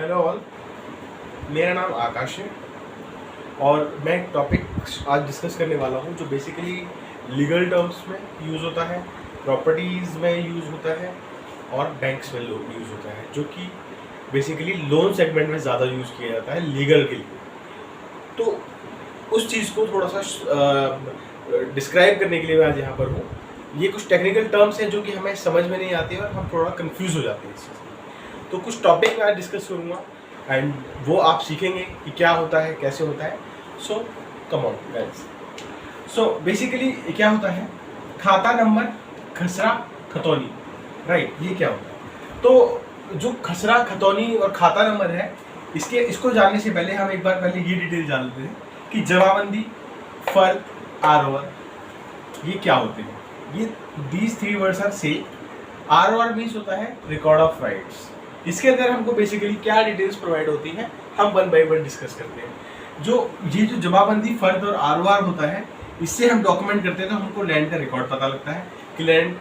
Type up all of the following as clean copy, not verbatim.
Hello all, मेरा नाम आकाश है और मैं एक टॉपिक आज डिस्कस करने वाला हूँ जो बेसिकली लीगल टर्म्स में यूज़ होता है, प्रॉपर्टीज़ में यूज़ होता है और बैंक्स में यूज़ होता है, जो कि बेसिकली लोन सेगमेंट में ज़्यादा यूज़ किया जाता है लीगल के लिए। तो उस चीज़ को थोड़ा सा डिस्क्राइब करने के लिए मैं आज यहाँ पर हूँ। ये कुछ टेक्निकल टर्म्स हैं जो कि हमें समझ में नहीं आते और हम थोड़ा कंफ्यूज हो जाते हैं इस चीज़ में। तो कुछ टॉपिक मैं आज डिस्कस करूँगा एंड वो आप सीखेंगे कि क्या होता है, कैसे होता है। So come on guys. So basically क्या होता है, खाता नंबर, खसरा, खतौनी, राइट। ये क्या होता है? तो जो खसरा, खतौनी और खाता नंबर है, इसको जानने से पहले हम एक बार पहले ये डिटेल जान लेते हैं कि जमाबंदी, फर्द, आरोवर ये क्या होते हैं। ये these three words are same. आरोवर मीन्स होता है रिकॉर्ड ऑफ राइट्स। इसके अंदर हमको बेसिकली क्या डिटेल्स प्रोवाइड होती हैं, हम वन बाय वन डिस्कस करते हैं। ये जो जमाबंदी, फर्द और आरोवर होता है, इससे हम डॉक्यूमेंट करते हैं तो हमको लैंड का रिकॉर्ड पता लगता है कि लैंड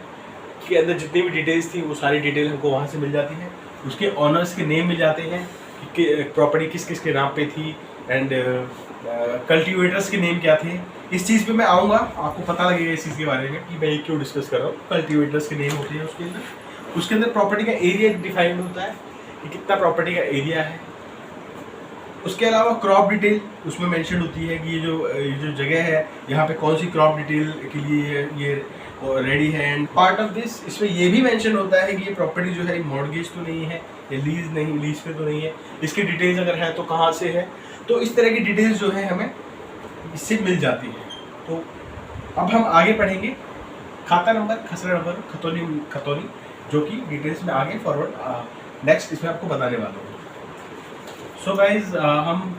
के अंदर जितनी भी डिटेल्स थी वो सारी डिटेल हमको वहाँ से मिल जाती है। उसके ऑनर्स के नेम मिल जाते हैं कि प्रॉपर्टी किस किस के नाम पे थी एंड कल्टीवेटर्स के नेम क्या थे। इस चीज़ पे मैं आऊँगा, आपको पता लगेगा इस चीज़ के बारे में कि मैं ये क्यों डिस्कस कर रहा हूँ। कल्टीवेटर्स के नेम होते हैं उसके अंदर प्रॉपर्टी का एरिया डिफाइंड होता है कि कितना प्रॉपर्टी का एरिया है। उसके अलावा क्रॉप डिटेल उसमें मेंशन होती है कि ये जो जगह है यहाँ पे कौन सी क्रॉप डिटेल के लिए ये रेडी है। एंड पार्ट ऑफ दिस इसमें ये भी मेंशन होता है कि ये प्रॉपर्टी जो है मॉर्गेज तो नहीं है, ये लीज पे तो नहीं है, इसकी डिटेल्स अगर है तो कहाँ से है। तो इस तरह की डिटेल्स जो है हमें इससे मिल जाती है। तो अब हम आगे पढ़ेंगे खाता नंबर, खसरा नंबर, खतौनी जो कि डिटेल्स में आगे फॉरवर्ड नेक्स्ट इसमें आपको बताने वाला हूँ। सो गाइज हम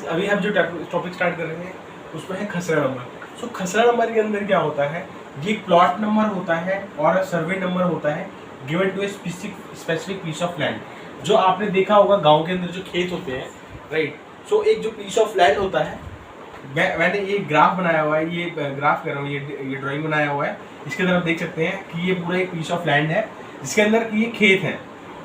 अभी हम जो टॉपिक स्टार्ट कर रहे हैं उसमें है खसरा नंबर। खसरा नंबर के अंदर क्या होता है, ये प्लॉट नंबर होता है और सर्वे नंबर होता है given to a specific piece of land. जो आपने देखा होगा गांव के अंदर जो खेत होते हैं, राइट। एक जो पीस ऑफ लैंड होता है, मैंने ये ग्राफ बनाया हुआ है, ये ग्राफ कर रहा हूँ, ये ड्राइंग बनाया हुआ है। इसके अंदर आप देख सकते हैं कि ये पूरा एक पीस ऑफ लैंड है जिसके अंदर ये खेत हैं।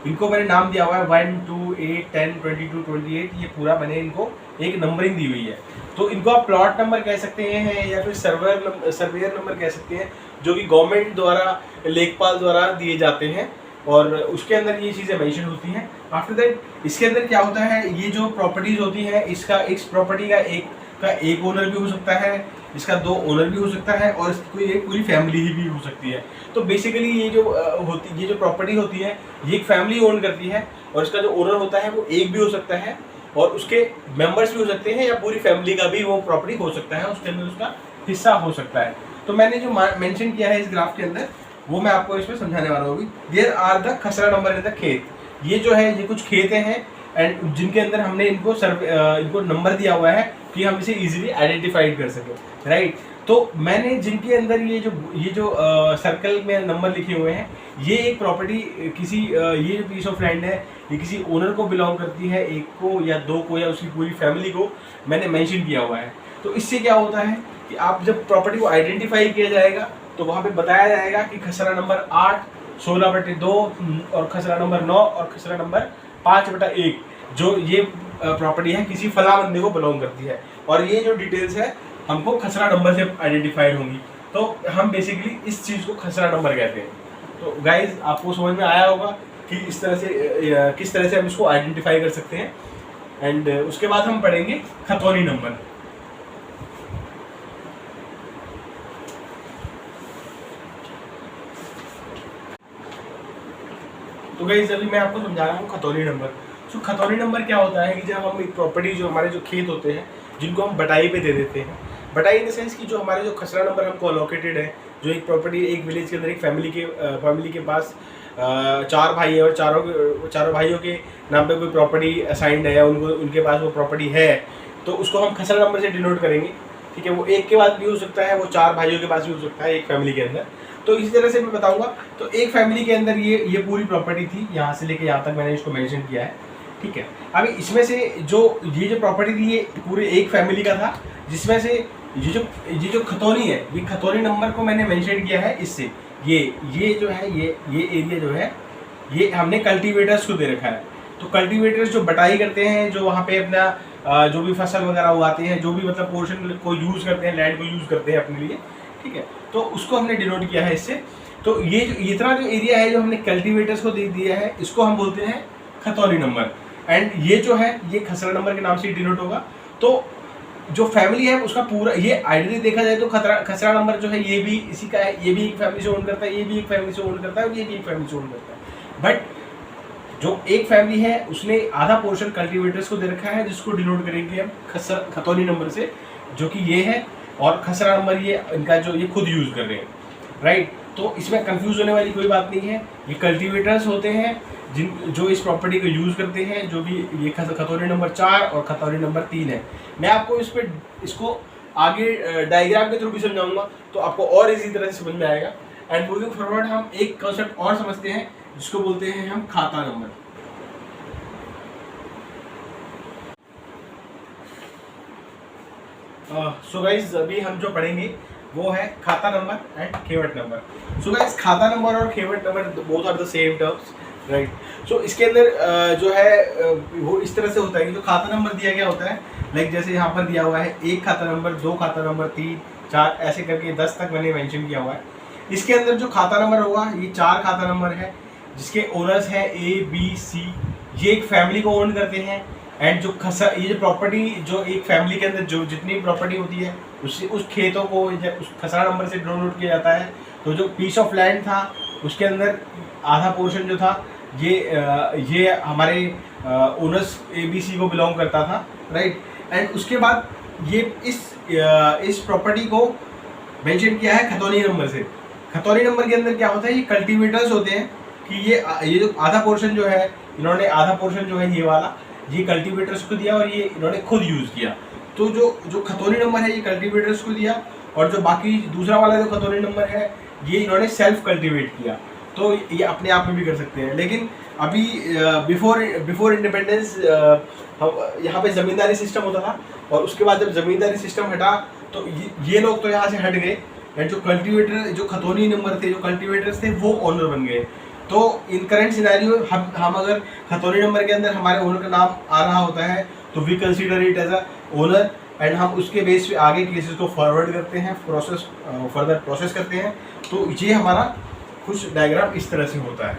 इनको मैंने नाम दिया हुआ है 1, 2, 8, 10, 22, 28। ये पूरा मैंने इनको एक नंबरिंग दी हुई है। तो इनको आप प्लॉट नंबर कह सकते हैं या फिर सर्वेयर नंबर कह सकते हैं, जो कि गवर्नमेंट द्वारा, लेखपाल द्वारा दिए जाते हैं और उसके अंदर ये चीज़ें मेंशन होती हैं। आफ्टर दैट इसके अंदर क्या होता है, ये जो प्रॉपर्टीज होती हैं, इस प्रॉपर्टी का एक ओनर भी हो सकता है, इसका 2 ओनर भी हो सकता है और इसकी कोई एक पूरी फैमिली ही भी हो सकती है। तो बेसिकली ये जो प्रॉपर्टी होती है ये एक फैमिली ओन करती है और इसका जो ओनर होता है वो एक भी हो सकता है और उसके मेंबर्स भी हो सकते हैं या पूरी फैमिली का भी वो प्रॉपर्टी हो सकता है, उसके अंदर उसका हिस्सा हो सकता है। तो मैंने जो मेंशन किया है इस ग्राफ के अंदर वो मैं आपको इसमें समझाने वाला हूँ। देयर आर द खसरा नंबर इन द खेत। ये जो है ये कुछ खेतें हैं एंड जिनके अंदर हमने इनको नंबर दिया हुआ है कि हम इसे इजीली आइडेंटिफाइड कर सकें, राइट। तो मैंने जिनके अंदर ये जो सर्कल में नंबर लिखे हुए हैं, ये एक प्रॉपर्टी ये जो पीस ऑफ लैंड है ये किसी ओनर को बिलोंग करती है, एक को या 2 को या उसकी पूरी फैमिली को मैंने मेंशन किया हुआ है। तो इससे क्या होता है कि आप जब प्रॉपर्टी को आइडेंटिफाई किया जाएगा तो वहाँ पे बताया जाएगा कि खसरा नंबर 8, 16/2 और खसरा नंबर 9 और खसरा नंबर 5/1 जो ये प्रॉपर्टी है किसी फला बंदे को बिलोंग करती है और ये जो डिटेल्स है हमको खसरा नंबर से आइडेंटिफाइड होंगी। तो हम बेसिकली इस चीज़ को खसरा नंबर कहते हैं। तो गाइज आपको समझ में आया होगा कि किस तरह से हम इसको आइडेंटिफाई कर सकते हैं। एंड उसके बाद हम पढ़ेंगे खतौनी नंबर। तो गाइस अभी मैं आपको समझा रहा हूँ खतौनी नंबर। खतौनी नंबर क्या होता है कि जब हम एक प्रॉपर्टी, जो हमारे जो खेत होते हैं जिनको हम बटाई पे दे देते हैं, बटाई इन द सेंस कि जो हमारे जो खसरा नंबर हमको अलोकेटेड है, जो एक प्रॉपर्टी एक विलेज के अंदर एक फैमिली के पास 4 भाई है और चारों भाइयों के नाम पे कोई प्रॉपर्टी असाइंड है या उनके पास वो प्रॉपर्टी है, तो उसको हम खसरा नंबर से डिनोट करेंगे। ठीक है, वो एक के पास भी हो सकता है, वो 4 भाइयों के पास भी हो सकता है एक फैमिली के अंदर। तो इसी तरह से मैं बताऊंगा। तो एक फैमिली के अंदर ये पूरी प्रॉपर्टी थी, यहाँ से लेके यहाँ तक मैंने इसको मेंशन किया है। ठीक है। अभी इसमें से जो ये जो प्रॉपर्टी थी ये पूरे एक फैमिली का था, जिसमें से ये जो खतौनी है, ये खतौनी नंबर को मैंने मेंशन किया है इससे, ये जो है ये एरिया जो है ये हमने कल्टीवेटर्स को दे रखा है। तो कल्टीवेटर्स जो बटाई करते हैं, जो वहाँ पे अपना जो भी फसल वगैरह उगाते हैं, जो भी मतलब पोर्शन को यूज़ करते हैं, लैंड को यूज़ करते हैं अपने लिए, ठीक है, तो उसको हमने डिनोट किया है इससे। तो ये जो इतना जो एरिया है जो हमने कल्टीवेटर्स को दे दिया है, इसको हम बोलते हैं खतौनी नंबर। एंड ये जो है ये खसरा नंबर के नाम से डिनोट होगा। तो जो फैमिली है उसका पूरा, ये आइडियली देखा जाए तो खसरा नंबर जो है ये भी इसी का है, ये भी एक फैमिली से ओन करता है, ये भी एक फैमिली से ओन करता है, और ये भी एक फैमिली से ओन करता है। बट जो एक फैमिली है उसने आधा पोर्शन कल्टीवेटर्स को दे रखा है, जिसको डिनोट करेंगे हम खतौनी नंबर से, जो कि ये है, और खसरा नंबर ये इनका जो ये खुद यूज़ कर रहे हैं, राइट। तो इसमें कंफ्यूज होने वाली कोई बात नहीं है। ये कल्टीवेटर्स होते हैं जो इस प्रॉपर्टी को यूज़ करते हैं, जो भी ये खतौनी नंबर 4 और खतौनी नंबर 3 है। मैं आपको इसको आगे डायग्राम के थ्रू भी समझाऊंगा, तो आपको और इसी तरह से समझ में आएगा। एंड मूविंग फॉरवर्ड हम एक कॉन्सेप्ट और समझते हैं, जिसको बोलते हैं हम खाता नंबर। सो गाइज अभी हम जो पढ़ेंगे वो है खाता नंबर एंड खेवट नंबर। सो गाइज खाता नंबर और खेवट number both are the same terms, right. So इसके अंदर जो है वो इस तरह से होता है कि जो खाता नंबर दिया गया होता है, लाइक जैसे यहाँ पर दिया हुआ है 1 खाता नंबर, 2 खाता नंबर, 3, 4 ऐसे करके 10 तक मैंने मेंशन किया हुआ है। इसके अंदर जो खाता नंबर होगा ये 4 खाता नंबर है, जिसके ओनर्स हैं A B C। ये एक फैमिली को ओन करते हैं। एंड जो ये जो प्रॉपर्टी जो एक फैमिली के अंदर जो जितनी प्रॉपर्टी होती है उस खेतों को उस खसरा नंबर से डिनोट किया जाता है। तो जो पीस ऑफ लैंड था उसके अंदर आधा पोर्शन जो था ये हमारे ओनर्स ABC को बिलोंग करता था, राइट। एंड उसके बाद ये इस प्रॉपर्टी को मेंशन किया है खतौनी नंबर से। खतौनी नंबर के अंदर क्या होता है, ये कल्टीवेटर्स होते हैं कि ये जो आधा पोर्शन जो है, इन्होंने आधा पोर्शन जो है ये वाला ये कल्टीवेटर्स को दिया और ये इन्होंने खुद यूज़ किया। तो जो खतौनी नंबर है ये कल्टीवेटर्स को दिया, और जो बाकी दूसरा वाला जो खतौनी नंबर है ये इन्होंने सेल्फ कल्टीवेट किया। तो ये अपने आप में भी कर सकते हैं। लेकिन अभी बिफोर इंडिपेंडेंस यहाँ पे ज़मींदारी सिस्टम होता था, और उसके बाद जब ज़मींदारी सिस्टम हटा तो ये लोग तो यहाँ से हट गए, एंड जो खतौनी नंबर थे, जो कल्टीवेटर्स थे, वो ओनर बन गए। तो इन करंट सिनेरियो हम अगर खतौनी नंबर के अंदर हमारे ओनर का नाम आ रहा होता है तो we consider it as a owner, and हम उसके बेस पे आगे केसेस को फॉरवर्ड करते हैं, फर्दर प्रोसेस करते हैं। तो ये हमारा कुछ डायग्राम इस तरह से होता है।